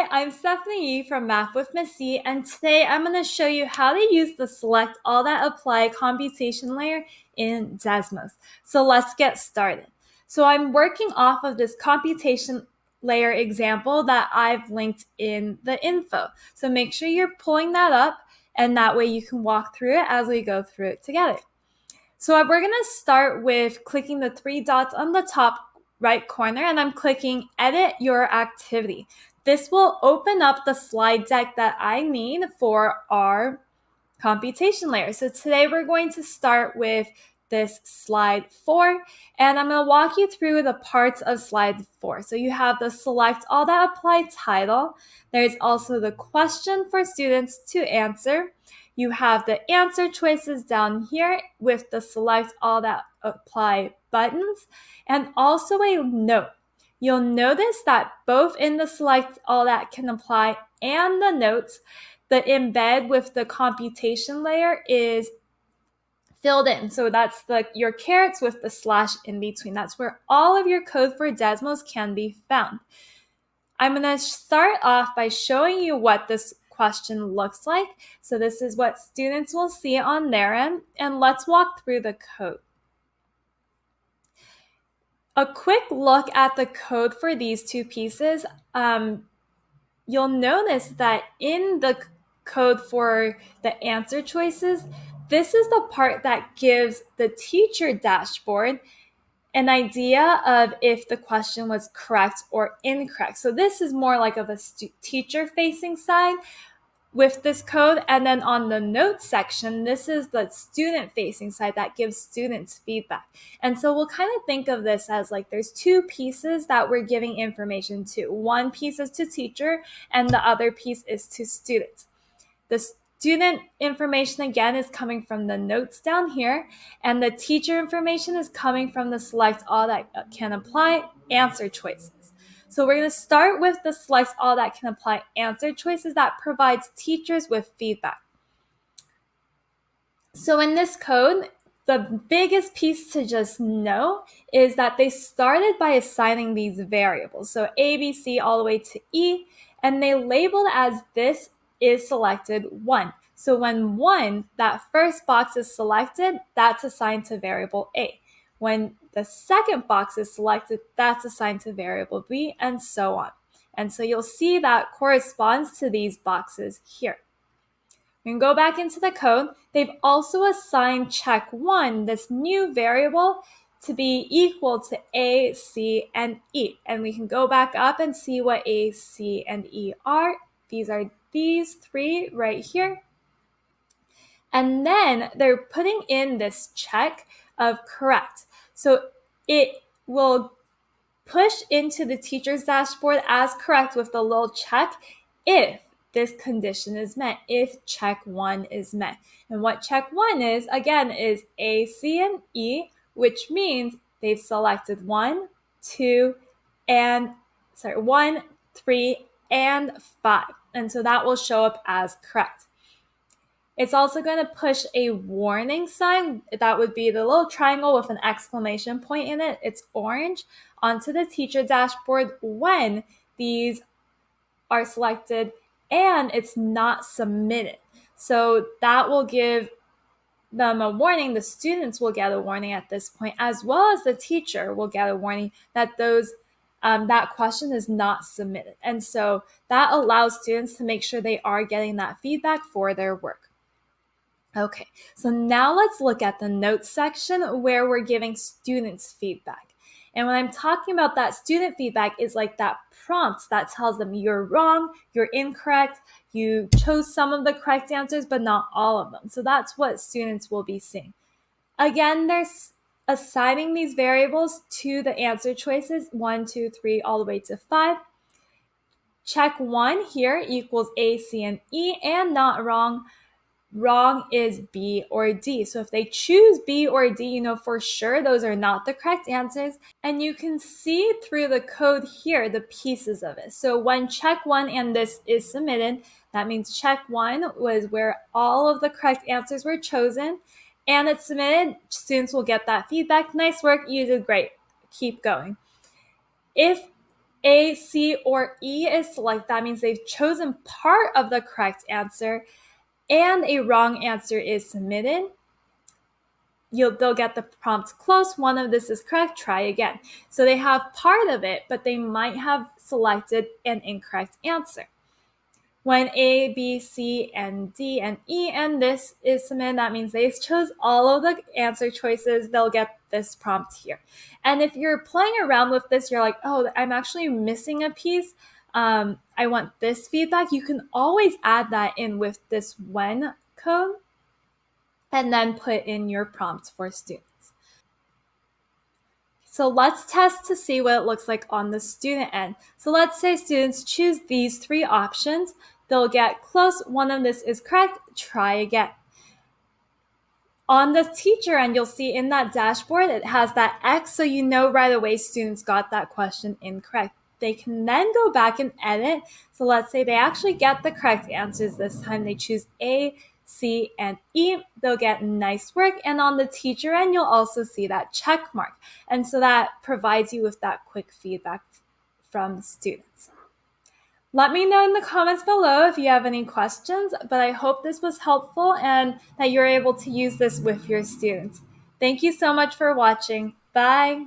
Hi, I'm Stephanie Yee from Math with Miss C, and today I'm going to show you how to use the Select All That Apply computation layer in Desmos. So let's get started. So I'm working off of this computation layer example that I've linked in the info. So make sure you're pulling that up, and that way you can walk through it as we go through it together. So we're going to start with clicking the three dots on the top right corner, and I'm clicking Edit Your Activity. This will open up the slide deck that I need for our computation layer. So today we're going to start with this slide 4, and I'm going to walk you through the parts of slide 4. So you have the Select All That Apply title. There's also the question for students to answer. You have the answer choices down here with the Select All That Apply buttons, and also a note. You'll notice that both in the Select All That Can Apply and the notes, the embed with the computation layer is filled in. So that's your carets with the slash in between. That's where all of your code for Desmos can be found. I'm going to start off by showing you what this question looks like. So this is what students will see on their end, and let's walk through the code. A quick look at the code for these two pieces. You'll notice that in the code for the answer choices, this is the part that gives the teacher dashboard an idea of if the question was correct or incorrect. So this is more like of a teacher-facing side with this code. And then on the notes section, this is the student-facing side that gives students feedback. And so we'll kind of think of this as like there's two pieces that we're giving information to. One piece is to teacher, and the other piece is to students. The student information, again, is coming from the notes down here, and the teacher information is coming from the Select All That Can Apply answer choices. So we're going to start with the Select All That Can Apply answer choices that provides teachers with feedback. So in this code, the biggest piece to just know is that they started by assigning these variables. So A, B, C, all the way to E, and they labeled as this is selected 1. So when 1, that first box is selected, that's assigned to variable A. When the second box is selected, that's assigned to variable B, and so on. And so you'll see that corresponds to these boxes here. We can go back into the code. They've also assigned check 1, this new variable, to be equal to A, C, and E. And we can go back up and see what A, C, and E are. These are these three right here. And then they're putting in this check of correct. So it will push into the teacher's dashboard as correct with the little check if this condition is met, if check 1 is met. And what check 1 is, again, is A, C, and E, which means they've selected 1, 3, and 5. And so that will show up as correct. It's also going to push a warning sign. That would be the little triangle with an exclamation point in it. It's orange onto the teacher dashboard when these are selected and it's not submitted. So that will give them a warning. The students will get a warning at this point, as well as the teacher will get a warning that that question is not submitted. And so that allows students to make sure they are getting that feedback for their work. Okay, so now let's look at the notes section where we're giving students feedback. And when I'm talking about that student feedback is like that prompt that tells them you're wrong, you're incorrect, you chose some of the correct answers, but not all of them. So that's what students will be seeing. Again, they're assigning these variables to the answer choices, 1, 2, 3, all the way to 5. Check 1 here equals A, C, and E, and not wrong. Wrong is B or D. So if they choose B or D, you know for sure those are not the correct answers. And you can see through the code here the pieces of it. So when check 1 and this is submitted, that means check 1 was where all of the correct answers were chosen and it's submitted. Students will get that feedback. Nice work. You did great. Keep going. If A, C, or E is selected, that means they've chosen part of the correct answer, and a wrong answer is submitted, they'll get the prompt close. One of this is correct. Try again. So they have part of it, but they might have selected an incorrect answer. When A, B, C, and D, and E, and this is submitted, that means they chose all of the answer choices. They'll get this prompt here. And if you're playing around with this, you're like, oh, I'm actually missing a piece. I want this feedback. You can always add that in with this when code and then put in your prompt for students. So let's test to see what it looks like on the student end. So let's say students choose these 3 options. They'll get close. One of this is correct. Try again. On the teacher end, you'll see in that dashboard, it has that X, so you know right away students got that question incorrect. They can then go back and edit. So let's say they actually get the correct answers this time. They choose A, C, and E. They'll get nice work. And on the teacher end, you'll also see that check mark. And so that provides you with that quick feedback from students. Let me know in the comments below if you have any questions, but I hope this was helpful and that you're able to use this with your students. Thank you so much for watching. Bye.